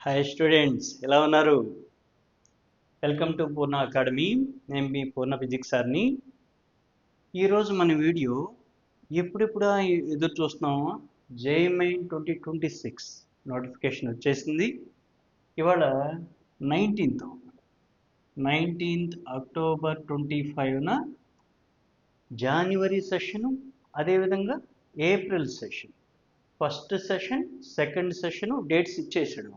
Hi students, ఎలా ఉన్నారు? Welcome to Purna academy. నేను మీ పూర్ణ ఫిజిక్స్ సార్ని. ఈరోజు మన వీడియో ఎప్పుడెప్పుడా ఎదురు చూస్తున్నాము. జేఎంఐన్ 2026 నోటిఫికేషన్ వచ్చేసింది. ఇవాళ 19th అక్టోబర్ 25న జనవరి సెషను, అదేవిధంగా April session, first session, second session dates ఇచ్చేసాడు.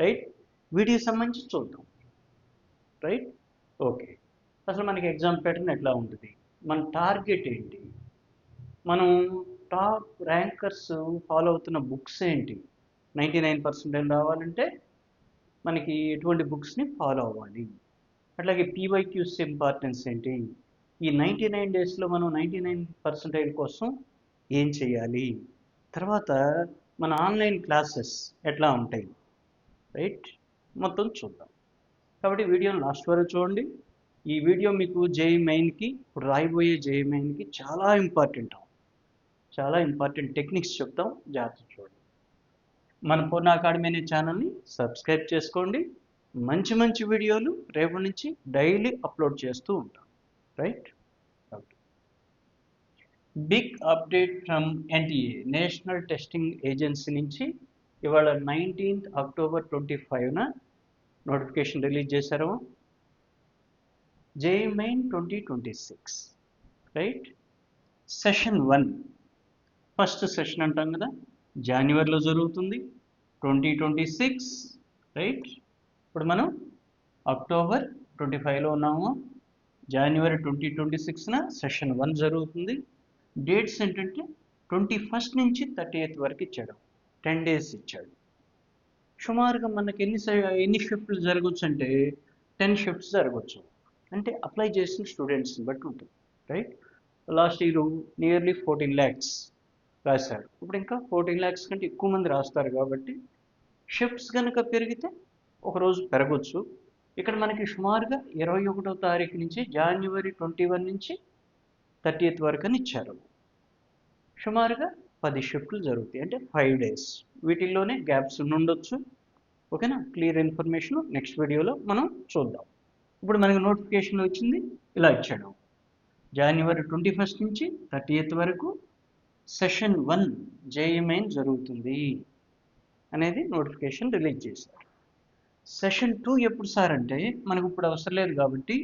రైట్, వీటికి సంబంధించి చూద్దాం. Right, okay. అసలు మనకి ఎగ్జామ్ ప్యాటర్న్ ఎట్లా ఉంటుంది, మన టార్గెట్ ఏంటి, మనం టాప్ ర్యాంకర్స్ ఫాలో అవుతున్న బుక్స్ ఏంటి, 99% రావాలంటే మనకి ఎటువంటి బుక్స్ని ఫాలో అవ్వాలి, అట్లాగే పీవైక్యూస్ ఇంపార్టెన్స్ ఏంటి, ఈ 99 డేస్లో మనం 99% కోసం ఏం చేయాలి, తర్వాత మన ఆన్లైన్ క్లాసెస్ ఎట్లా ఉంటాయి, రైట్, మొత్తం చూద్దాం. కాబట్టి వీడియోని లాస్ట్ వరకు చూడండి. ఈ వీడియో మీకు జేఈ మెయిన్కి, ఇప్పుడు రాయబోయే జేఈ మెయిన్కి చాలా ఇంపార్టెంట్ టెక్నిక్స్ చెప్తాం, జాగ్రత్త చూడండి. మన పూర్ణ అకాడమీ అనే ఛానల్ని సబ్స్క్రైబ్ చేసుకోండి. మంచి వీడియోలు రేపటి నుంచి డైలీ అప్లోడ్ చేస్తూ ఉంటాం. Right, big update from NTA, National Testing Agency నుంచి ఇవాళ 19th అక్టోబర్ 25న నోటిఫికేషన్ రిలీజ్ చేశారు. JE main 2026, right. Session 1 first session అంటాం కదా, జనవరిలో జరుగుతుంది 2026, రైట్. ఇప్పుడు మనం అక్టోబర్ 25లో ఉన్నాము. జనవరి 2026న సెషన్ 1 జరుగుతుంది. డేట్స్ ఏంటంటే 21st నుంచి 30th వరకు ఇచ్చాడు, 10 days ఇచ్చాడు. సుమారుగా మనకి ఎన్ని షిఫ్ట్లు జరగవచ్చు అంటే 10 షిఫ్ట్స్ జరగవచ్చు. అంటే అప్లై చేసిన స్టూడెంట్స్ని బట్టి ఉంటుంది, right. Last year nearly 14 lakhs రాశారు. ఇప్పుడు ఇంకా 14 lakhs కంటే ఎక్కువ మంది రాస్తారు. కాబట్టి షిఫ్ట్స్ కనుక పెరిగితే ఒకరోజు పెరగవచ్చు. ఇక్కడ మనకి సుమారుగా 21వ తారీఖు నుంచి జనవరి 21 నుంచి 30th వరకు అని ఇచ్చారు. సుమారుగా 10 షిఫ్ట్లు జరుగుతాయి, అంటే 5 days. వీటిల్లోనే గ్యాప్స్ ఉండొచ్చు. ఓకేనా, క్లియర్ ఇన్ఫర్మేషన్ నెక్స్ట్ వీడియోలో మనం చూద్దాం. ఇప్పుడు మనకి నోటిఫికేషన్ వచ్చింది, ఇలా ఇచ్చాడు. జనవరి 21st నుంచి 30th వరకు సెషన్ 1 జేఈ మెయిన్ జరుగుతుంది అనేది నోటిఫికేషన్ రిలీజ్ చేశారు. సెషన్ 2 ఎప్పుడు సార్ అంటే మనకు ఇప్పుడు అవసరం లేదు కాబట్టి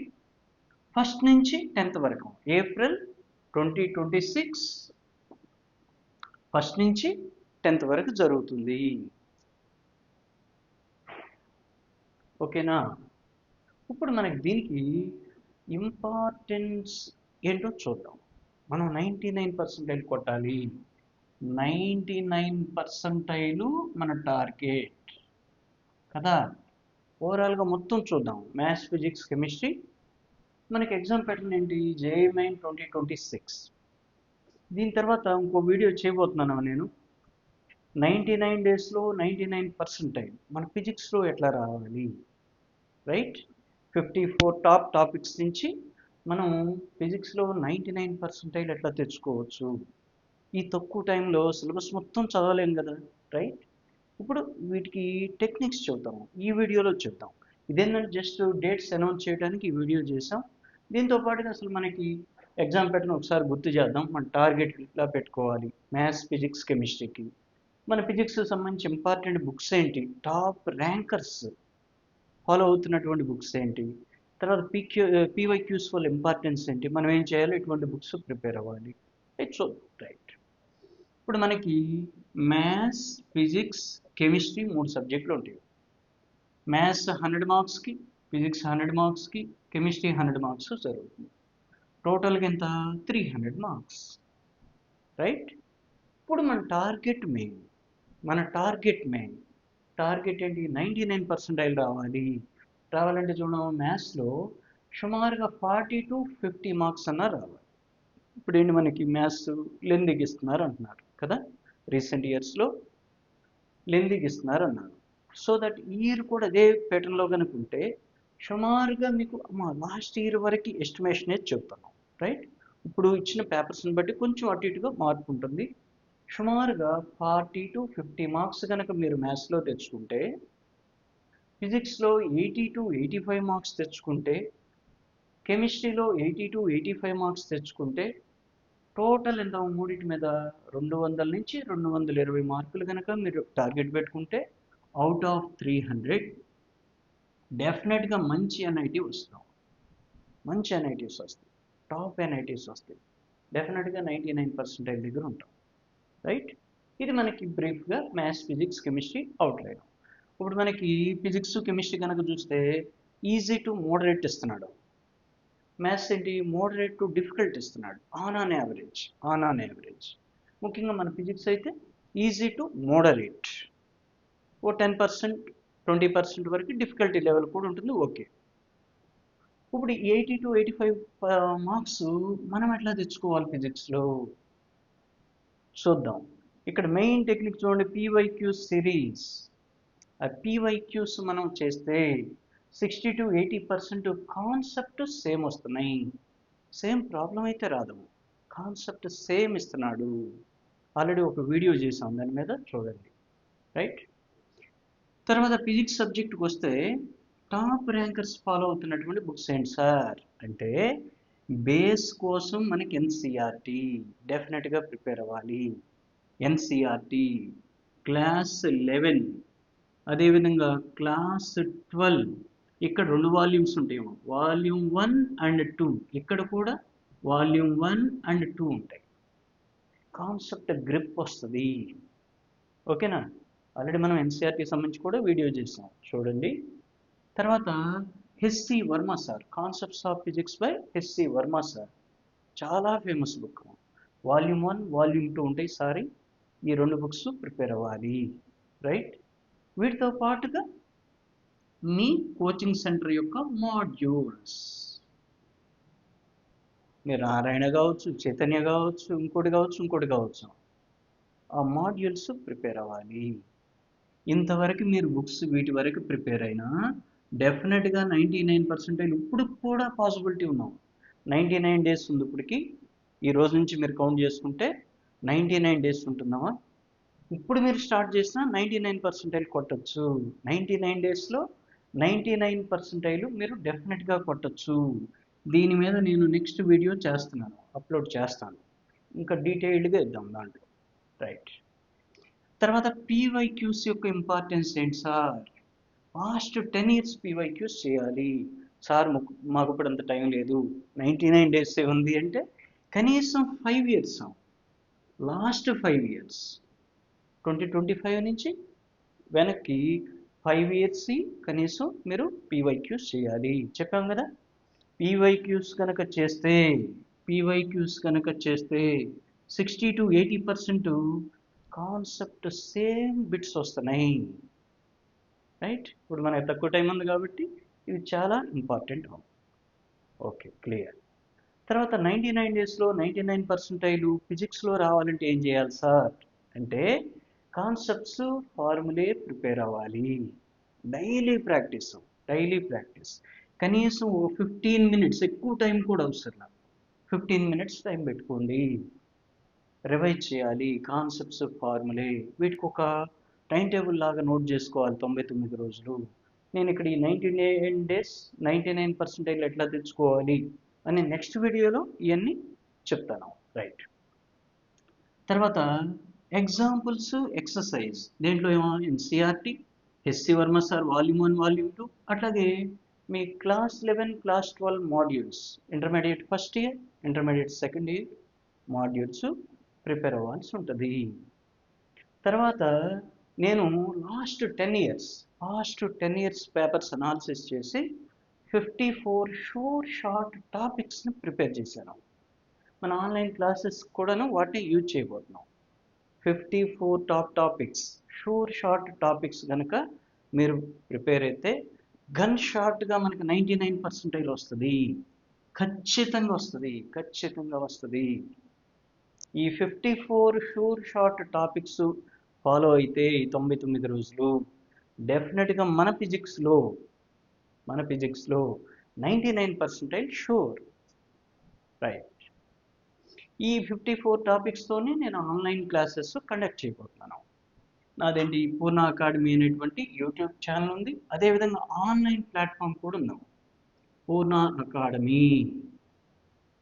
1st నుంచి 10th వరకు, ఏప్రిల్ 2026 1st నుంచి 10th వరకు జరుగుతుంది. ఓకేనా. ఇప్పుడు మనకి దీనికి ఇంపార్టెన్స్ ఏంటో చూద్దాం. మనం 99% కొట్టాలి. 99% మన టార్గెట్ కదా. ఓవరాల్గా మొత్తం చూద్దాం. Maths, physics, chemistry. మనకి ఎగ్జామ్ ప్యాటర్న్ ఏంటి, జేఈ మెయిన్ 2026. దీని తర్వాత ఇంకో వీడియో చేయబోతున్నాను నేను. 99 డేస్లో 99% మన ఫిజిక్స్లో ఎట్లా రావాలి, రైట్. 54 టాప్ టాపిక్స్ నుంచి మనం ఫిజిక్స్లో 99% ఎట్లా తెచ్చుకోవచ్చు. ఈ తక్కువ టైంలో సిలబస్ మొత్తం చదవలేం కదా, రైట్. ఇప్పుడు వీటికి టెక్నిక్స్ చెప్తాం, ఈ వీడియోలో చెప్తాం. ఇదేంటంటే జస్ట్ డేట్స్ అనౌన్స్ చేయడానికి ఈ వీడియో చేసాం. దీంతో పాటుగా అసలు మనకి ఎగ్జామ్ ప్యాటర్న్ ఒకసారి గుర్తు చేద్దాం. మన టార్గెట్ ఇట్లా పెట్టుకోవాలి మ్యాథ్స్, ఫిజిక్స్, కెమిస్ట్రీకి. మన ఫిజిక్స్కి సంబంధించి ఇంపార్టెంట్ బుక్స్ ఏంటి, టాప్ ర్యాంకర్స్ ఫాలో అవుతున్నటువంటి బుక్స్ ఏంటి, తర్వాత పీవైక్యూస్ వల్ల ఇంపార్టెన్స్ ఏంటి, మనం ఏం చేయాలో ఇటువంటి బుక్స్ ప్రిపేర్ అవ్వాలి. రైట్. ఇప్పుడు మనకి మ్యాథ్స్, ఫిజిక్స్, కెమిస్ట్రీ 3 సబ్జెక్టులు ఉంటాయి. మ్యాథ్స్ 100 మార్క్స్కి, ఫిజిక్స్ 100 మార్క్స్కి, కెమిస్ట్రీ 100 మార్క్స్ జరుగుతుంది. టోటల్గా ఎంత, 300 మార్క్స్, రైట్. ఇప్పుడు మన టార్గెట్ ఏంటి, 99% రావాలంటే చూడండి, మ్యాథ్స్లో సుమారుగా 40 to 50 మార్క్స్ అన్నా రావాలి. ఇప్పుడు ఏంటి, మనకి మ్యాథ్స్ లెంతీకి ఇస్తున్నారు అంటున్నారు కదా, రీసెంట్ ఇయర్స్లో లెంతీకి ఇస్తున్నారు అన్నారు. సో దట్ ఇయర్ కూడా అదే ప్యాటర్న్లో కనుకుంటే సుమారుగా మీకు లాస్ట్ ఇయర్ వరకు ఎస్టిమేషన్ చెప్తున్నాం, రైట్. ఇప్పుడు ఇచ్చిన పేపర్స్ని బట్టి కొంచెం అటు ఇటుగా మార్పు ఉంటుంది. సుమారుగా 40 to 50 మార్క్స్ కనుక మీరు మ్యాథ్స్లో తెచ్చుకుంటే, ఫిజిక్స్లో 80 to 85 మార్క్స్ తెచ్చుకుంటే, కెమిస్ట్రీలో 80 to 85 మార్క్స్ తెచ్చుకుంటే, టోటల్ ఎంత మూడింటి మీద 200 నుంచి 220 మార్కులు కనుక మీరు టార్గెట్ పెట్టుకుంటే, అవుట్ ఆఫ్ 300 డెఫినెట్గా మంచి ఎన్ఐటి వస్తాం. మంచి ఎన్ఐటీస్ వస్తాయి, టాప్ ఎన్ఐటీస్ వస్తాయి. డెఫినెట్గా 99% దగ్గర ఉంటాం. రైట్, ఇది మనకి బ్రీఫ్గా మ్యాథ్స్, ఫిజిక్స్, కెమిస్ట్రీ అవుట్లైన్. ఇప్పుడు మనకి ఫిజిక్స్, కెమిస్ట్రీ కనుక చూస్తే ఈజీ టు మోడరేట్ ఇస్తున్నాడు. మ్యాథ్స్ ఏంటి, మోడరేట్ టు డిఫికల్ట్ ఇస్తున్నాడు. On average. ముఖ్యంగా మన ఫిజిక్స్ అయితే ఈజీ టు మోడరేట్, ఓ 10% 20% వరకు డిఫికల్టీ లెవెల్ కూడా ఉంటుంది. ఓకే, ఇప్పుడు 80 to 85 మార్క్స్ మనం ఎట్లా తెచ్చుకోవాలి ఫిజిక్స్లో చూద్దాం. ఇక్కడ మెయిన్ టెక్నిక్ చూడండి, పీవైక్యూస్ సిరీస్. ఆ పీవైక్యూస్ మనం చేస్తే 60 to 80% కాన్సెప్ట్ సేమ్ వస్తున్నాయి. సేమ్ ప్రాబ్లం అయితే రాదు, కాన్సెప్ట్ సేమ్ ఇస్తున్నాడు. ఆల్రెడీ ఒక వీడియో చేసాం దాని మీద, చూడండి. రైట్, తర్వాత ఫిజిక్స్ సబ్జెక్ట్కి వస్తే టాప్ ర్యాంకర్స్ ఫాలో అవుతున్నటువంటి బుక్స్ ఏంటి సార్ అంటే, బేస్ కోసం మనకి ఎన్సీఆర్టీ డెఫినెట్గా ప్రిపేర్ అవ్వాలి. ఎన్సీఆర్టీ క్లాస్ 11, అదేవిధంగా క్లాస్ 12. ఇక్కడ 2 వాల్యూమ్స్ ఉంటాయి, వాల్యూమ్ 1 and 2. ఇక్కడ కూడా వాల్యూమ్ 1 and 2 ఉంటాయి. కాన్సెప్ట్ గ్రిప్ వస్తుంది. ఓకేనా, ఆల్రెడీ మనం ఎన్సీఆర్టీ సంబంధించి కూడా వీడియో చేసాం, చూడండి. తర్వాత HC Verma sir, concepts of physics by HC Verma sir, చాలా ఫేమస్ బుక్. వాల్యూమ్ 1, వాల్యూమ్ 2 ఉంటాయి. సారీ, ఈ 2 బుక్స్ ప్రిపేర్ అవ్వాలి. రైట్, వీటితో పాటుగా మీ కోచింగ్ సెంటర్ యొక్క మాడ్యూల్స్, మీరు నారాయణ కావచ్చు, చైతన్య కావచ్చు, ఇంకోటి కావచ్చు, ఆ మాడ్యూల్స్ ప్రిపేర్ అవ్వాలి. ఇంతవరకు మీరు బుక్స్ వీటి వరకు ప్రిపేర్ అయినా డెఫినెట్గా 99% ఇప్పుడు కూడా పాసిబిలిటీ ఉన్నాం. 99 డేస్ ఉంది ఇప్పటికి. ఈ రోజు నుంచి మీరు కౌంట్ చేసుకుంటే 99 డేస్ ఉంటున్నావా. ఇప్పుడు మీరు స్టార్ట్ చేసినా 99% కొట్టచ్చు. 99 డేస్లో 99% మీరు డెఫినెట్గా కొట్టచ్చు. దీని మీద నేను నెక్స్ట్ వీడియో చేస్తున్నాను, అప్లోడ్ చేస్తాను, ఇంకా డీటెయిల్డ్గా ఇద్దాం దాంట్లో. రైట్, తర్వాత పీవైక్యూస్ యొక్క ఇంపార్టెన్స్ ఏంటి సార్, లాస్ట్ 10 years పీవైక్యూస్ చేయాలి సార్. మాకు ఇప్పుడు అంత టైం లేదు, 99 days ఉంది అంటే కనీసం 5 years, లాస్ట్ 5 years 2025 నుంచి వెనక్కి 5 years కనీసం మీరు పీవైక్యూస్ చేయాలి. చెప్పాం కదా, పీవైక్యూస్ కనుక చేస్తే 60 to 80% కాన్సెప్ట్ సేమ్ బిట్స్ వస్తున్నాయి. రైట్, ఇప్పుడు మనకి తక్కువ టైం ఉంది కాబట్టి ఇది చాలా ఇంపార్టెంట్. Okay, clear. తర్వాత 99 డేస్లో 99% ఫిజిక్స్లో రావాలంటే ఏం చేయాలి సార్ అంటే, కాన్సెప్ట్స్, ఫార్ములే ప్రిపేర్ అవ్వాలి. డైలీ ప్రాక్టీస్ కనీసం 15 minutes, ఎక్కువ టైం కూడా అవసరం, 15 minutes టైం పెట్టుకోండి. రివైజ్ చేయాలి కాన్సెప్ట్స్, ఫార్ములే. వీటికి ఒక టైం టేబుల్ లాగా నోట్ చేసుకోవాలి 99 రోజులు. నేను ఇక్కడ ఈ 99 days 99% ఎట్లా తెచ్చుకోవాలి అని నెక్స్ట్ వీడియోలో ఇవన్నీ చెప్తాను. రైట్, తర్వాత ఎగ్జాంపుల్స్, ఎక్సర్సైజ్. దేంట్లో ఏమో NCERT, HC Verma sir volume 1, volume 2, అట్లాగే మీ class 11, class 12 modules, intermediate first year, intermediate second year modules prepare అవ్వాల్సి ఉంటుంది. తర్వాత నేను లాస్ట్ 10 years పేపర్స్ అనాలిసిస్ చేసి 54 షార్ట్ టాపిక్స్ని ప్రిపేర్ చేశాను. మన ఆన్లైన్ క్లాసెస్ కూడాను వాటిని యూజ్ చేయబోతున్నాం. 54 టాపిక్స్, షార్ట్ టాపిక్స్ కనుక మీరు ప్రిపేర్ అయితే గన్ షార్ట్గా మనకు 99% వస్తుంది. ఖచ్చితంగా వస్తుంది. ఈ 54 షార్ట్ టాపిక్స్ ఫాలో అయితే 99 రోజులు డెఫినెట్గా మన ఫిజిక్స్లో 99% షూర్. రైట్, ఈ 54 టాపిక్స్తోనే నేను ఆన్లైన్ క్లాసెస్ కండక్ట్ చేయబోతున్నాను. నాదేంటి పూర్ణ అకాడమీ అనేటువంటి యూట్యూబ్ ఛానల్ ఉంది, అదేవిధంగా ఆన్లైన్ ప్లాట్ఫామ్ కూడా ఉంది, పూర్ణ అకాడమీ.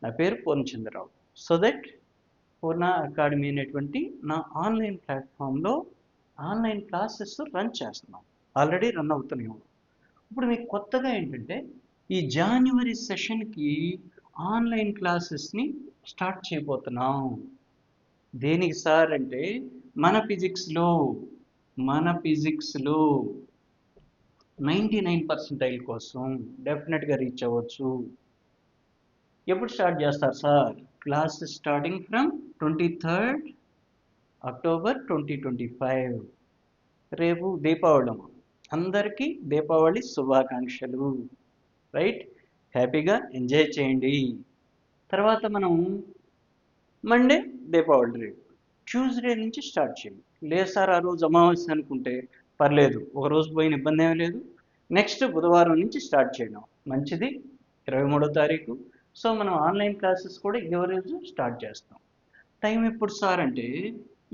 నా పేరు Purnachandrarao. So that Purna academy అనేటువంటి నా ఆన్లైన్ ప్లాట్ఫామ్లో ఆన్లైన్ క్లాసెస్ రన్ చేస్తున్నాం, ఆల్రెడీ రన్ అవుతున్నాయి. ఇప్పుడు మీకు కొత్తగా ఏంటంటే ఈ జనవరి సెషన్కి ఆన్లైన్ క్లాసెస్ని స్టార్ట్ చేయబోతున్నాం. దేనికి సార్ అంటే మన ఫిజిక్స్లో 99% కోసం డెఫినెట్గా రీచ్ అవ్వచ్చు. ఎప్పుడు స్టార్ట్ చేస్తారు sir? Classes starting from 23rd October 2025. రేపు దీపావళి, అందరికీ దీపావళి శుభాకాంక్షలు. రైట్, హ్యాపీగా ఎంజాయ్ చేయండి. తర్వాత మనం మండే దీపావళి, రేపు ట్యూస్డే నుంచి స్టార్ట్ చేయండి. లేదు సార్ ఆ రోజు అమావాస్య అనుకుంటే పర్లేదు, ఒక రోజు పోయిన ఇబ్బంది ఏమీ లేదు. నెక్స్ట్ బుధవారం నుంచి స్టార్ట్ చేయడం మంచిది, 23వ తారీఖు. సో మనం ఆన్లైన్ క్లాసెస్ కూడా ఇదే రోజు స్టార్ట్ చేస్తాం. టైం ఎప్పుడు సార్ అంటే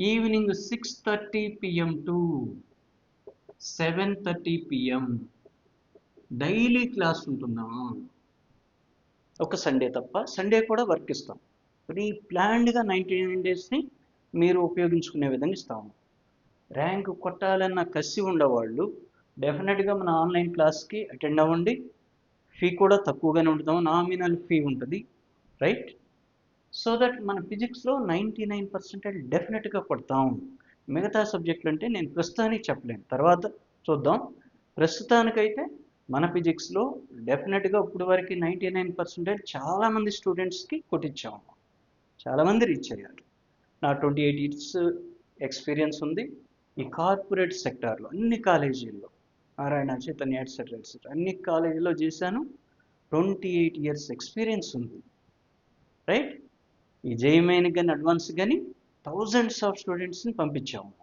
evening 6:30 PM to 7:30 PM. Daily class ఉంటుందా? ఒక సండే తప్ప, సండే కూడా వర్క్ ఇస్తాం. ప్లాన్డ్గా 99 డేస్ని మీరు ఉపయోగించుకునే విధంగా ఇస్తాము. ర్యాంక్ కొట్టాలన్న కసి ఉండేవాళ్ళు డెఫినెట్గా మన ఆన్లైన్ క్లాస్కి అటెండ్ అవ్వండి. ఫీ కూడా తక్కువగానే ఉంటుంది, నామినల్ ఫీ ఉంటుంది. రైట్, సో దట్ మన ఫిజిక్స్లో 99% డెఫినెట్గా కొడతాం. మిగతా సబ్జెక్టులు అంటే నేను ప్రస్తుతానికి చెప్పలేను, తర్వాత చూద్దాం. ప్రస్తుతానికైతే మన ఫిజిక్స్లో డెఫినెట్గా ఇప్పుడు వరకు 99% చాలామంది స్టూడెంట్స్కి కొట్టించాము, చాలామంది రీచ్ అయ్యారు. నా 28 years ఎక్స్పీరియన్స్ ఉంది ఈ కార్పొరేట్ సెక్టార్లో, అన్ని కాలేజీల్లో, నారాయణ, చైతన్య, ఎట్సెట్రా ఎట్సెట్రా అన్ని కాలేజీల్లో చేశాను. 28 years ఎక్స్పీరియన్స్ ఉంది. రైట్, ఈ జేఈఈ మెయిన్ కానీ అడ్వాన్స్ కానీ థౌజండ్స్ ఆఫ్ స్టూడెంట్స్ని పంపించాము.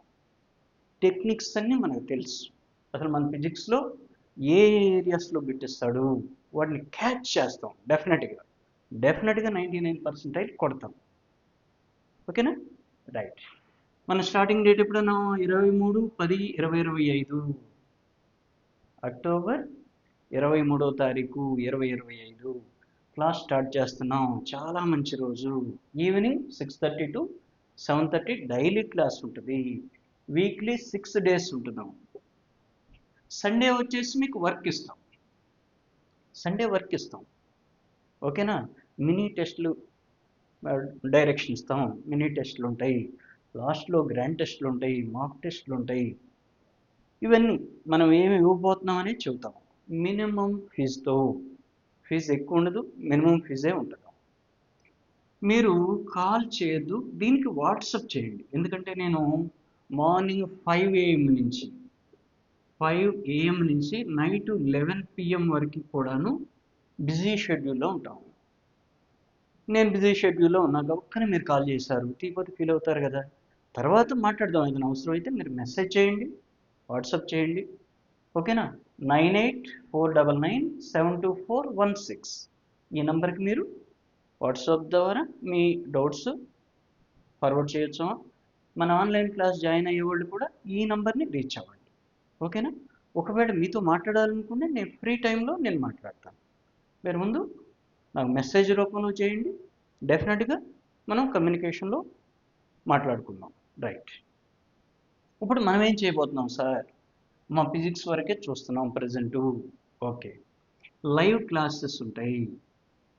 టెక్నిక్స్ అన్నీ మనకు తెలుసు. అసలు మన ఫిజిక్స్లో ఏ ఏరియాస్లో పెట్టిస్తాడు వాటిని క్యాచ్ చేస్తాం. డెఫినెట్గా 99% కొడతాం. ఓకేనా? రైట్, మన స్టార్టింగ్ డేట్ ఎప్పుడన్నా 23/10/2025, అక్టోబర్ 23వ తారీఖు 2025 క్లాస్ స్టార్ట్ చేస్తున్నాం. చాలా మంచి రోజు. ఈవినింగ్ 6:30 to 7:30 డైలీ క్లాస్ ఉంటుంది. వీక్లీ 6 days ఉంటున్నాం. సండే వచ్చేసి మీకు వర్క్ ఇస్తాం, సండే వర్క్ ఇస్తాం. ఓకేనా? మినీ టెస్ట్లు డైరెక్షన్ ఇస్తాం, మినీ టెస్ట్లు ఉంటాయి, లాస్ట్లో గ్రాండ్ టెస్ట్లు ఉంటాయి, మాక్ టెస్ట్లు ఉంటాయి. ఇవన్నీ మనం ఏమి ఇవ్వబోతున్నాం అనేది చెబుతాం. మినిమం ఫీజుతో, ఫీజు ఎక్కువ ఉండదు, మినిమం ఫీజే ఉంటుంది. మీరు కాల్ చేయొద్దు, దీనికి వాట్సాప్ చేయండి. ఎందుకంటే నేను మార్నింగ్ 5 AM నుంచి నైట్ 11 PM వరకు కూడాను బిజీ షెడ్యూల్లో ఉంటాము. నేను బిజీ షెడ్యూల్లో ఉన్నాక ఒక్కనే మీరు కాల్ చేశారు, తీపోతే ఫీల్ అవుతారు కదా. తర్వాత మాట్లాడదాం, ఏదైనా అవసరం అయితే మీరు మెసేజ్ చేయండి, వాట్సాప్ చేయండి. ఓకేనా? 9849972416 ఈ నెంబర్కి మీరు వాట్సాప్ ద్వారా మీ డౌట్స్ ఫార్వర్డ్ చేయొచ్చు. మన ఆన్లైన్ క్లాస్ జాయిన్ అయ్యే వాళ్ళు కూడా ఈ నెంబర్ని రీచ్ అవ్వండి. ఓకేనా? ఒకవేళ మీతో మాట్లాడాలనుకుంటే నేను ఫ్రీ టైంలో నేను మాట్లాడతాను. మీరు ముందు నాకు మెసేజ్ రూపంలో చేయండి, డెఫినెట్గా మనం కమ్యూనికేషన్లో మాట్లాడుకుందాం. రైట్, ఇప్పుడు మనం ఏం చేయబోతున్నాం సార్? మా ఫిజిక్స్ వరకే చూస్తున్నాం ప్రజెంటు. ఓకే, లైవ్ క్లాసెస్ ఉంటాయి.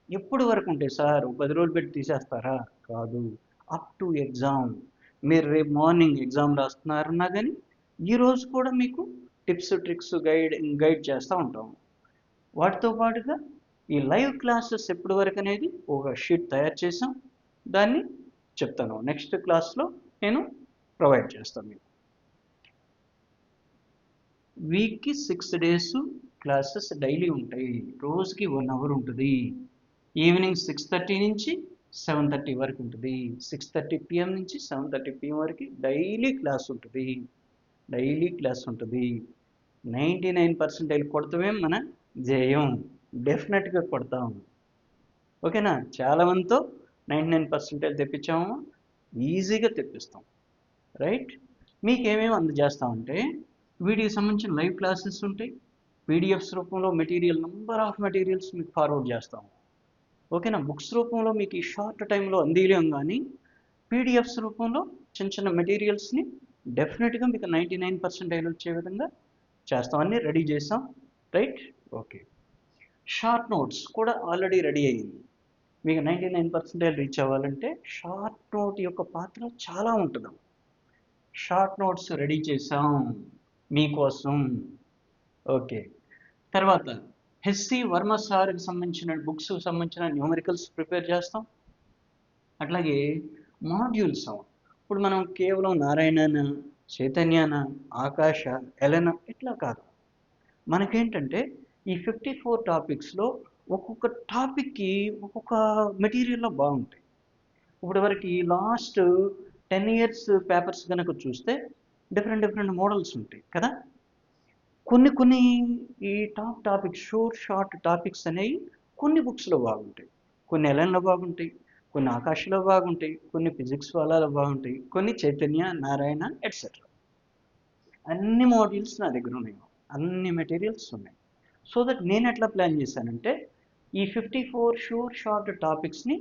ఎప్పుడు వరకు ఉంటాయి సార్? 10 రోజులు పెట్టి తీసేస్తారా? కాదు, అప్ టు ఎగ్జామ్. మీరు రేపు మార్నింగ్ ఎగ్జామ్ రాస్తున్నారన్నా కానీ ఈరోజు కూడా మీకు టిప్స్ ట్రిక్స్ గైడ్ చేస్తూ ఉంటాం. వాటితో పాటుగా ఈ లైవ్ క్లాసెస్ ఎప్పటి వరకు అనేది ఒక షీట్ తయారు చేసాం, దాన్ని చెప్తాను. నెక్స్ట్ క్లాస్లో నేను ప్రొవైడ్ చేస్తాను మీకు. వీక్కి 6 days క్లాసెస్ డైలీ ఉంటాయి. రోజుకి 1 hour ఉంటుంది. ఈవినింగ్ 6:30 నుంచి 7:30 వరకు ఉంటుంది. 6:30 PM నుంచి 7:30 PM వరకు డైలీ క్లాస్ ఉంటుంది. 99% కొడతామే మన జయం, డెఫినెట్గా కొడతాం. ఓకేనా? చాలా మందితో 99% తెప్పించాము, ఈజీగా తెప్పిస్తాం, రైట్. మీకు ఏమేమి అందజేస్తామంటే వీటికి సంబంధించిన లైవ్ క్లాసెస్ ఉంటాయి, పీడిఎఫ్స్ రూపంలో మెటీరియల్, నెంబర్ ఆఫ్ మెటీరియల్స్ మీకు ఫార్వర్డ్ చేస్తాం, ఓకేనా. బుక్స్ రూపంలో మీకు ఈ షార్ట్ టైంలో అందిలేం, కానీ పీడిఎఫ్స్ రూపంలో చిన్న చిన్న మెటీరియల్స్ని డెఫినెట్గా మీకు 99% వచ్చే విధంగా చేస్తాం, అన్నీ రెడీ చేస్తాం, రైట్. ఓకే, షార్ట్ నోట్స్ కూడా ఆల్రెడీ రెడీ అయ్యింది. మీకు 99% రీచ్ అవ్వాలంటే షార్ట్ నోట్ యొక్క పాత్ర చాలా ఉంటుంది. షార్ట్ నోట్స్ రెడీ చేసాం మీకోసం, ఓకే. తర్వాత హెచ్సి వర్మ సార్కి సంబంధించిన బుక్స్ సంబంధించిన న్యూమరికల్స్ ప్రిపేర్ చేస్తాం. అట్లాగే మాడ్యూల్స్, ఇప్పుడు మనం కేవలం నారాయణన, చైతన్యాన, ఆకాశ, ఎలన ఇట్లా కాదు, మనకేంటంటే ఈ 54 టాపిక్స్లో ఒక్కొక్క టాపిక్కి ఒక్కొక్క మెటీరియల్లో బాగుంటాయి. ఇప్పుడు వరకు లాస్ట్ 10 years పేపర్స్ కనుక చూస్తే డిఫరెంట్ మోడల్స్ ఉంటాయి కదా. కొన్ని ఈ టాపిక్స్, షార్ట్ టాపిక్స్ అనేవి కొన్ని బుక్స్లో బాగుంటాయి, కొన్ని ఎలన్లో బాగుంటాయి, కొన్ని ఆకాశంలో బాగుంటాయి, కొన్ని ఫిజిక్స్ వాళ్ళలో బాగుంటాయి, కొన్ని చైతన్య, నారాయణ ఎట్సెట్రా. అన్ని మాడ్యూల్స్ నా దగ్గర ఉన్నాయి, అన్ని మెటీరియల్స్ ఉన్నాయి. సో దట్ నేను ఎట్లా ప్లాన్ చేశానంటే ఈ 54 షార్ట్ టాపిక్స్ని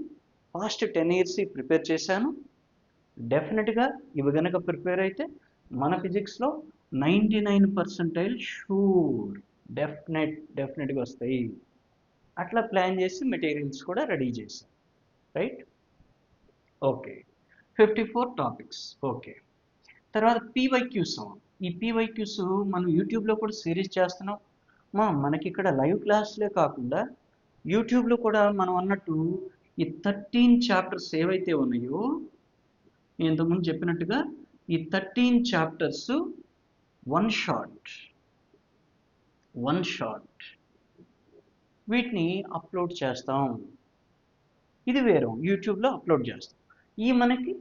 పాస్ట్ 10 years ప్రిపేర్ చేశాను. డెఫినెట్గా ఇవి కనుక ప్రిపేర్ అయితే మన ఫిజిక్స్లో 99% షూర్ డెఫినెట్గా వస్తాయి. అట్లా ప్లాన్ చేసి మెటీరియల్స్ కూడా రెడీ చేశాను, రైట్. Okay, 54 topics, okay. తర్వాత పీవైక్యూస్, ఈ పీవైక్యూస్ మనం యూట్యూబ్లో కూడా సిరీస్ చేస్తున్నాం. మనకి ఇక్కడ లైవ్ క్లాస్లే కాకుండా యూట్యూబ్లో కూడా మనం అన్నట్టు ఈ 13 చాప్టర్స్ ఏవైతే ఉన్నాయో, నేను ఇంతకుముందు చెప్పినట్టుగా ఈ 13 చాప్టర్స్ వన్ షాట్ వీటిని అప్లోడ్ చేస్తాం. ఇది వేరే యూట్యూబ్లో అప్లోడ్ చేస్తాం. ఈ మనకి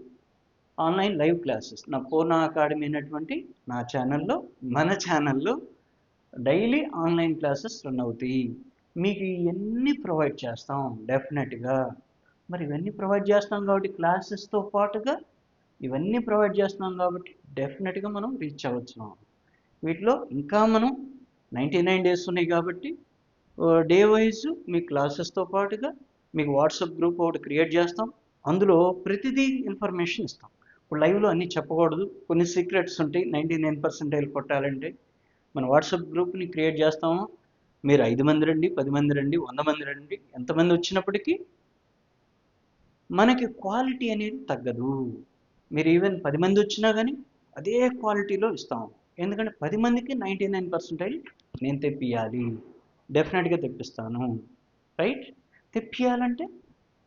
ఆన్లైన్ లైవ్ క్లాసెస్ నా పూర్ణ అకాడమీ అనేటువంటి నా ఛానల్లో, మన ఛానల్లో డైలీ ఆన్లైన్ క్లాసెస్ రన్ అవుతాయి. మీకు ఇవన్నీ ప్రొవైడ్ చేస్తాం డెఫినెట్గా. మరి ఇవన్నీ ప్రొవైడ్ చేస్తాం కాబట్టి క్లాసెస్తో పాటుగా ఇవన్నీ ప్రొవైడ్ చేస్తున్నాం కాబట్టి డెఫినెట్గా మనం రీచ్ అవ్వచ్చు. వీటిలో ఇంకా మనం 99 days ఉన్నాయి కాబట్టి డే వైజ్ మీ క్లాసెస్తో పాటుగా మీకు వాట్సాప్ గ్రూప్ ఒకటి క్రియేట్ చేస్తాం. అందులో ప్రతిదీ ఇన్ఫర్మేషన్ ఇస్తాం. ఇప్పుడు లైవ్లో అన్నీ చెప్పకూడదు, కొన్ని సీక్రెట్స్ ఉంటాయి. 99% కొట్టాలంటే మన వాట్సాప్ గ్రూప్ని క్రియేట్ చేస్తాము. మీరు 5 మంది రండి, 10 మంది రండి, 100 మంది రండి, ఎంతమంది వచ్చినప్పటికీ మనకి క్వాలిటీ అనేది తగ్గదు. మీరు ఈవెన్ 10 మంది వచ్చినా కానీ అదే క్వాలిటీలో ఇస్తాము. ఎందుకంటే 10 మందికి 99% నేను తెప్పియాలి, డెఫినెట్గా తెప్పిస్తాను, రైట్. తెప్పియాలంటే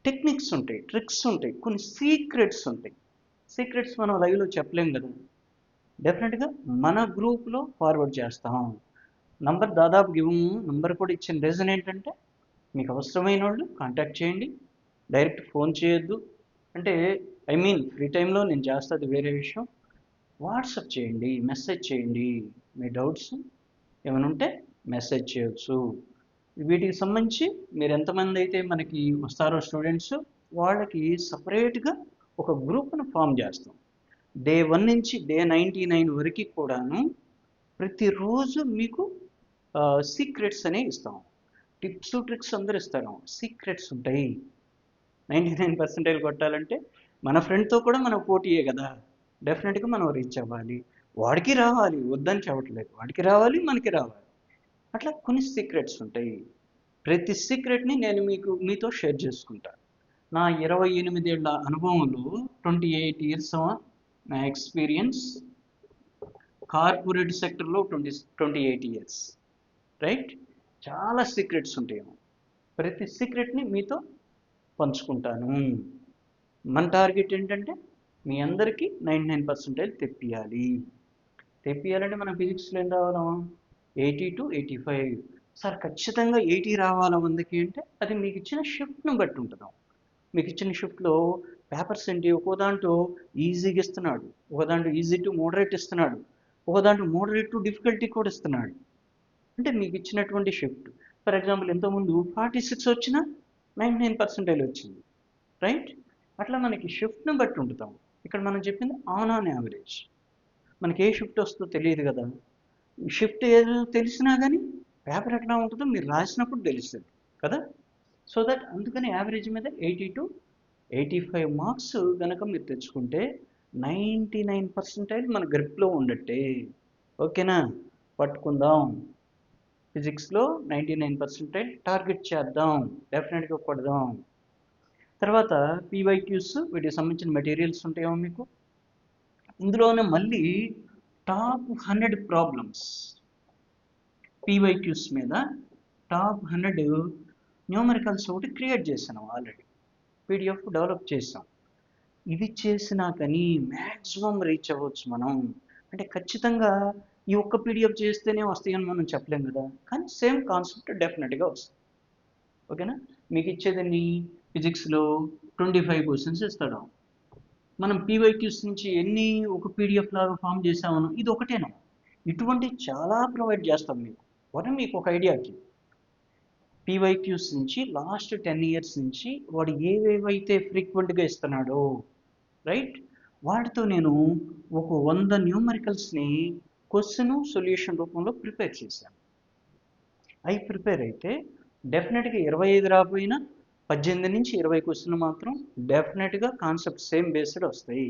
టెక్నిక్స్ ఉంటాయి, ట్రిక్స్ ఉంటాయి, కొన్ని సీక్రెట్స్ ఉంటాయి. సీక్రెట్స్ మనం లైవ్లో చెప్పలేం కదా, డెఫినెట్గా మన గ్రూప్లో ఫార్వర్డ్ చేస్తాం. నంబర్ దాదాపు నంబర్ కూడా ఇచ్చిన రీజన్ ఏంటంటే మీకు అవసరమైన వాళ్ళు కాంటాక్ట్ చేయండి, డైరెక్ట్ ఫోన్ చేయొద్దు. అంటే ఫ్రీ టైంలో నేను చేస్తుంది వేరే విషయం. వాట్సాప్ చేయండి, మెసేజ్ చేయండి, మీ డౌట్స్ ఏమైనా ఉంటే మెసేజ్ చేయొచ్చు. వీటికి సంబంధించి మీరు ఎంతమంది అయితే మనకి వస్తారో స్టూడెంట్స్, వాళ్ళకి సపరేట్గా ఒక గ్రూప్ను ఫామ్ చేస్తాం. Day 1 నుంచి Day 99 వరకు కూడాను ప్రతిరోజు మీకు సీక్రెట్స్ అనేవి ఇస్తాం. టిప్స్ ట్రిక్స్ అందరూ ఇస్తాను, సీక్రెట్స్ ఉంటాయి. 99% కొట్టాలంటే మన ఫ్రెండ్తో కూడా మనం పోటీయే కదా, డెఫినెట్గా మనం రీచ్ అవ్వాలి. వాడికి రావాలి, వద్దని చెప్పట్లేదు, వాడికి రావాలి, మనకి రావాలి. అట్లా కొన్ని సీక్రెట్స్ ఉంటాయి. ప్రతి సీక్రెట్ని నేను మీతో షేర్ చేసుకుంటాను. నా 28 ఏళ్ల అనుభవంలో 28 years నా ఎక్స్పీరియన్స్, కార్పొరేట్ సెక్టర్లో 28 years, రైట్. చాలా సీక్రెట్స్ ఉంటాయి. ప్రతి సీక్రెట్ని మీతో పంచుకుంటాను. మన టార్గెట్ ఏంటంటే మీ అందరికీ 99% తెప్పియాలంటే మన ఫిజిక్స్లో ఏం రావాలా, 80 to 85. సార్ ఖచ్చితంగా 80 రావాలా 100కి అంటే అది మీకు ఇచ్చిన షిఫ్ట్ను బట్టి ఉంటుంది. మీకు ఇచ్చిన షిఫ్ట్లో పేపర్స్ ఏంటి, ఒక్కో దాంట్లో ఈజీగా ఇస్తున్నాడు, ఒక దాంట్లో ఈజీ టు మోడరేట్ ఇస్తున్నాడు, ఒక దాంట్లో మోడరేట్ టు డిఫికల్టీ కూడా ఇస్తున్నాడు. అంటే మీకు ఇచ్చినటువంటి షిఫ్ట్. ఫర్ ఎగ్జాంపుల్ ఇంతకుముందు 46 వచ్చినా 99% వచ్చింది, రైట్. అట్లా మనకి షిఫ్ట్ని బట్టి ఉంటుతాం. ఇక్కడ మనం చెప్పింది ఆన్ యావరేజ్. మనకి ఏ షిఫ్ట్ వస్తుందో తెలియదు కదా. షిఫ్ట్ ఏదో తెలిసినా కానీ పేపర్ ఎట్లా ఉంటుందో మీరు రాసినప్పుడు తెలుస్తుంది కదా. సో దట్ అందుకని యావరేజ్ మీద 80 to 85 మార్క్స్ కనుక మీరు తెచ్చుకుంటే 99% మన గ్రిప్లో ఉండట్టే. ఓకేనా, పట్టుకుందాం. ఫిజిక్స్లో 99% టార్గెట్ చేద్దాం, డెఫినెట్గా కొడదాం. తర్వాత పీవైక్యూస్, వీటికి సంబంధించిన మెటీరియల్స్ ఉంటాయేమో మీకు. ఇందులోనే మళ్ళీ టాప్ 100 ప్రాబ్లమ్స్ పీవైక్యూస్ మీద టాప్ 100 న్యూమరికల్స్ ఒకటి క్రియేట్ చేశాను, ఆల్రెడీ పీడిఎఫ్ డెవలప్ చేసాం. ఇది చేసినా కానీ మ్యాక్సిమం రీచ్ అవ్వచ్చు మనం. అంటే ఖచ్చితంగా ఈ ఒక్క పీడిఎఫ్ చేస్తేనే వస్తాయని మనం చెప్పలేం కదా, కానీ సేమ్ కాన్సెప్ట్ డెఫినెట్గా వస్తుంది. ఓకేనా, మీకు ఇచ్చేదాన్ని ఫిజిక్స్లో 25 క్వశ్చన్స్ ఇస్తాడు. మనం పీవైక్యూస్ నుంచి ఎన్ని ఒక పీడిఎఫ్ లాగా ఫామ్ చేసామను, ఇది ఒకటేనా, ఇటువంటి చాలా ప్రొవైడ్ చేస్తాం మీకు. మీకు ఒక ఐడియాకి పీవైక్యూస్ నుంచి లాస్ట్ 10 years నుంచి వాడు ఏవేవైతే ఫ్రీక్వెంట్గా ఇస్తున్నాడో, రైట్, వాటితో నేను ఒక 100 న్యూమరికల్స్ని క్వశ్చన్ సొల్యూషన్ రూపంలో ప్రిపేర్ చేశాను. అవి ప్రిపేర్ అయితే డెఫినెట్గా 25 రాకపోయినా 18 నుంచి 20 క్వశ్చన్ మాత్రం డెఫినెట్గా కాన్సెప్ట్ సేమ్ బేస్డ్ వస్తాయి,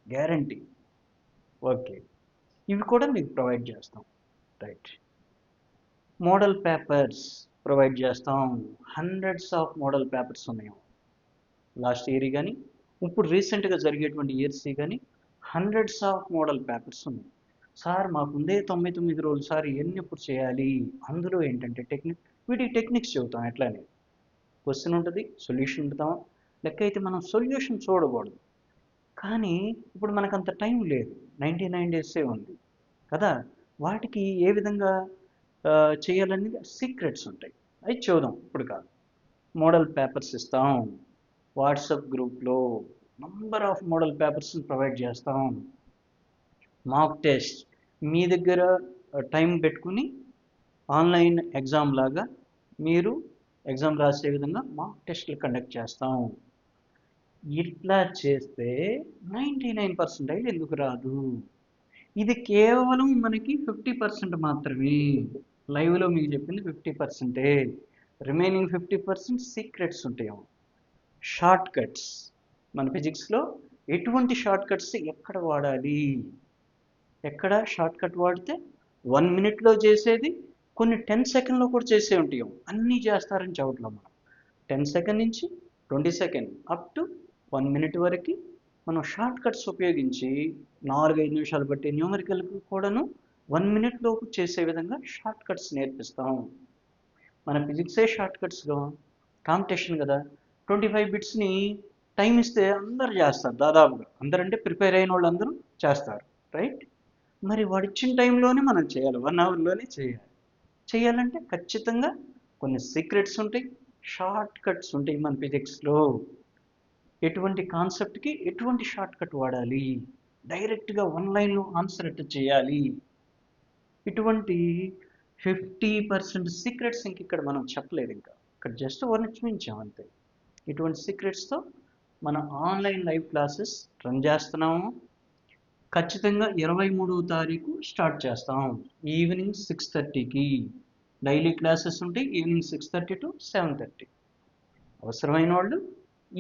గ్యారంటీ. ఓకే, ఇవి కూడా మీకు ప్రొవైడ్ చేస్తాం. రైట్, మోడల్ పేపర్స్ ప్రొవైడ్ చేస్తాం. హండ్రెడ్స్ ఆఫ్ మోడల్ పేపర్స్ ఉన్నాయి లాస్ట్ ఇయర్ కానీ ఇప్పుడు రీసెంట్గా జరిగేటువంటి ఇయర్స్ కానీ హండ్రెడ్స్ ఆఫ్ మోడల్ పేపర్స్ ఉన్నాయి. సార్ మాకుందే 99 రోజులు సార్, ఎన్ని ఎప్పుడు చేయాలి? అందులో ఏంటంటే వీటికి టెక్నిక్స్ చెబుతాం. ఎట్లానే క్వశ్చన్ ఉంటుంది, సొల్యూషన్ ఉంటుందాం. లెక్క అయితే మనం సొల్యూషన్ చూడకూడదు, కానీ ఇప్పుడు మనకు అంత టైం లేదు, 99 days ఉంది కదా. వాటికి ఏ విధంగా చేయాలనేది సీక్రెట్స్ ఉంటాయి, అవి చూద్దాం ఇప్పుడు కాదు. మోడల్ పేపర్స్ ఇస్తాం, వాట్సాప్ గ్రూప్లో నంబర్ ఆఫ్ మోడల్ పేపర్స్ని ప్రొవైడ్ చేస్తాం. మాక్ టెస్ట్ మీ దగ్గర టైం పెట్టుకుని ఆన్లైన్ ఎగ్జామ్ లాగా మీరు ఎగ్జామ్ రాసే విధంగా మాక్ టెస్ట్లు కండక్ట్ చేస్తాం. ఇట్లా చేస్తే 99% ఎందుకు రాదు? ఇది కేవలం మనకి 50% మాత్రమే. లైవ్లో మీకు చెప్పింది 50%. రిమైనింగ్ 50% సీక్రెట్స్ ఉంటాయేమో. షార్ట్ కట్స్, మన ఫిజిక్స్లో ఎటువంటి షార్ట్ కట్స్ ఎక్కడ వాడాలి, ఎక్కడ షార్ట్ కట్ వాడితే 1 minute చేసేది కొన్ని 10 seconds కూడా చేసే ఉంటాయేమో. అన్నీ చేస్తారని చెప్పట్లేదు మనం. 10 seconds నుంచి 20 seconds అప్ టు 1 minute వరకు మనం షార్ట్ కట్స్ ఉపయోగించి 4-5 నిమిషాలు బట్టి న్యూమరికల్కి కూడాను 1 minute చేసే విధంగా షార్ట్ కట్స్ నేర్పిస్తాం. మన ఫిజిక్సే షార్ట్ కట్స్గా కాంపిటీషన్ కదా. 25 బిట్స్ని టైం ఇస్తే అందరు చేస్తారు, దాదాపుగా అందరంటే ప్రిపేర్ అయిన వాళ్ళు అందరూ చేస్తారు, రైట్. మరి వాడు ఇచ్చిన టైంలోనే మనం చేయాలి, 1 hourలోనే చేయాలంటే ఖచ్చితంగా కొన్ని సీక్రెట్స్ ఉంటాయి, షార్ట్ కట్స్ ఉంటాయి. మన ఫిజిక్స్లో ఎటువంటి కాన్సెప్ట్కి ఎటువంటి షార్ట్ కట్ వాడాలి, డైరెక్ట్గా 1 lineలో ఆన్సర్ ఎట్లా చేయాలి, ఇటువంటి 50% సీక్రెట్స్ ఇంక ఇక్కడ మనం చెప్పలేదు. ఇంకా ఇక్కడ జస్ట్ వర్ణించాం అంతే. ఇటువంటి సీక్రెట్స్తో మన ఆన్లైన్ లైవ్ క్లాసెస్ రన్ చేస్తున్నాము. ఖచ్చితంగా 23వ తారీఖు స్టార్ట్ చేస్తాం. ఈవినింగ్ 6:30కి డైలీ క్లాసెస్ ఉంటాయి. Evening 6:30 to 7:30. అవసరమైన వాళ్ళు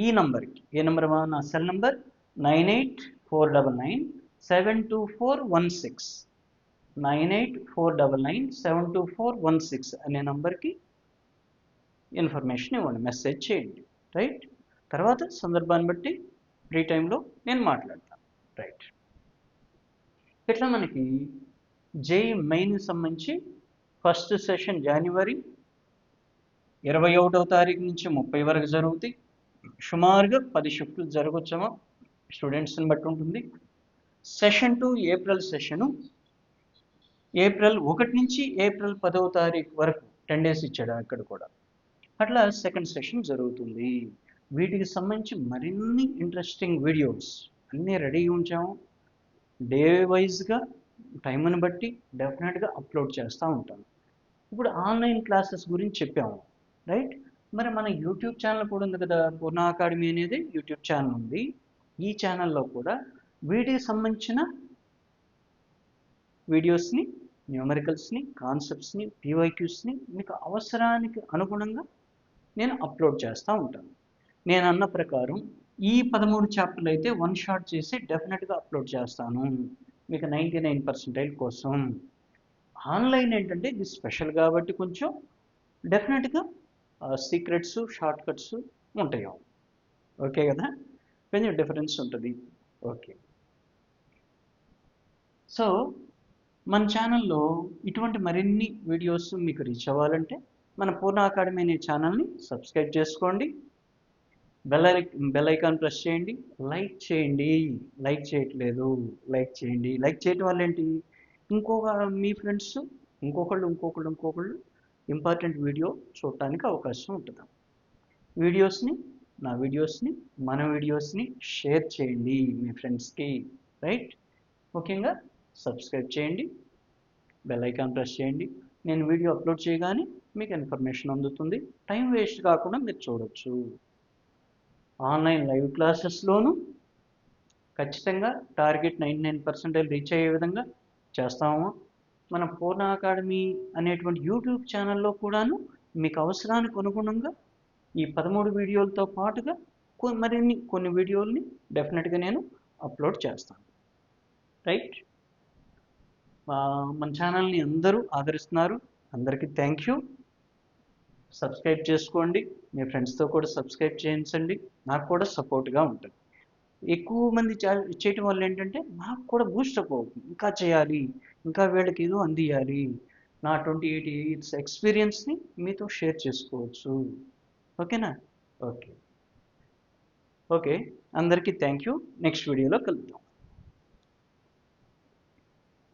ఈ నంబర్కి, ఏ నెంబర్ నా సెల్ నెంబర్ 9849972416 9849972416 అనే నంబర్కి ఇన్ఫర్మేషన్ ఇవ్వండి, మెసేజ్ చేయండి, రైట్. తర్వాత సందర్భాన్ని బట్టి ఫ్రీ టైంలో నేను మాట్లాడతాను, రైట్. ఇట్లా మనకి జేఈ మెయిన్ సంబంధించి ఫస్ట్ సెషన్ జనవరి 21వ తారీఖు నుంచి 30 వరకు జరుగుతాయి. సుమారుగా 10 షిఫ్ట్లు జరగవచ్చేమో, స్టూడెంట్స్ని బట్టి ఉంటుంది. సెషన్ 2 ఏప్రిల్ సెషను ఏప్రిల్ 1 నుంచి ఏప్రిల్ 10వ తారీఖు వరకు 10 days ఇచ్చాడు అక్కడ కూడా. అట్లా సెకండ్ సెషన్ జరుగుతుంది. వీటికి సంబంధించి మరిన్ని ఇంట్రెస్టింగ్ వీడియోస్ అన్నీ రెడీగా ఉంచాము. డే వైజ్గా టైంని బట్టి డెఫినెట్గా అప్లోడ్ చేస్తూ ఉంటాను. ఇప్పుడు ఆన్లైన్ క్లాసెస్ గురించి చెప్పాము, రైట్. మరి మన యూట్యూబ్ ఛానల్ కూడా ఉంది కదా, పూర్ణ అకాడమీ అనేది యూట్యూబ్ ఛానల్ ఉంది. ఈ ఛానల్లో కూడా వీటికి సంబంధించిన వీడియోస్ని, న్యూమరికల్స్ని, కాన్సెప్ట్స్ని, పీవైక్యూస్ని మీకు అవసరానికి అనుగుణంగా నేను అప్లోడ్ చేస్తూ ఉంటాను. నేను అన్న ప్రకారం ఈ 13 చాప్టర్లు అయితే వన్ షాట్ చేసి డెఫినెట్గా అప్లోడ్ చేస్తాను మీకు 99% కోసం. ఆన్లైన్ ఏంటంటే ఇది స్పెషల్ కాబట్టి కొంచెం డెఫినెట్గా సీక్రెట్స్, షార్ట్ కట్స్ ఉంటాయి. ఓకే కదా, కొంచెం డిఫరెన్స్ ఉంటుంది. ఓకే, సో మన ఛానల్లో ఇటువంటి మరిన్ని వీడియోస్ మీకు రీచ్ అవ్వాలంటే మన పూర్ణ అకాడమీ అనే ఛానల్ని సబ్స్క్రైబ్ చేసుకోండి, బెల్ ఐకాన్ ప్రెస్ చేయండి, లైక్ చేయండి. లైక్ చేయట్లేదు, లైక్ చేయండి. లైక్ చేయటం వల్ల ఏంటి, మీ ఫ్రెండ్స్ ఇంకొకళ్ళు ఇంపార్టెంట్ వీడియో చూడటానికి అవకాశం ఉంటుంది. నా వీడియోస్ని మన వీడియోస్ని షేర్ చేయండి మీ ఫ్రెండ్స్కి, రైట్? ముఖ్యంగా సబ్స్క్రైబ్ చేయండి, బెల్ ఐకాన్ ప్రెస్ చేయండి. నేను వీడియో అప్లోడ్ చేయగానే మీకు ఇన్ఫర్మేషన్ అందుతుంది. టైం వేస్ట్ కాకుండా మీరు చూడొచ్చు. ఆన్లైన్ లైవ్ క్లాసెస్లోనూ ఖచ్చితంగా టార్గెట్ 99% రీచ్ అయ్యే విధంగా చేస్తాము. మన పూర్ణ అకాడమీ అనేటువంటి యూట్యూబ్ ఛానల్లో కూడాను మీకు అవసరానికి అనుగుణంగా ఈ 13 వీడియోలతో పాటుగా కొన్ని వీడియోల్ని డెఫినెట్గా నేను అప్లోడ్ చేస్తాను, రైట్? మన ఛానల్ని అందరూ ఆదరిస్తున్నారు, అందరికీ థ్యాంక్ యూ. సబ్స్క్రైబ్ చేసుకోండి, మీ ఫ్రెండ్స్తో కూడా సబ్స్క్రైబ్ చేయించండి, నాకు కూడా సపోర్ట్గా ఉంటుంది. ఎక్కువ మంది చేయటం వల్ల ఏంటంటే నాకు కూడా బూస్టప్ అవుతుంది, ఇంకా చేయాలి, ఇంకా వీళ్ళకి ఏదో అందియాలి. నా 28 years ఎక్స్పీరియన్స్ని మీతో షేర్ చేసుకోవచ్చు. ఓకేనా? ఓకే, అందరికీ థ్యాంక్ యూ. నెక్స్ట్ వీడియోలో కలుద్దాం.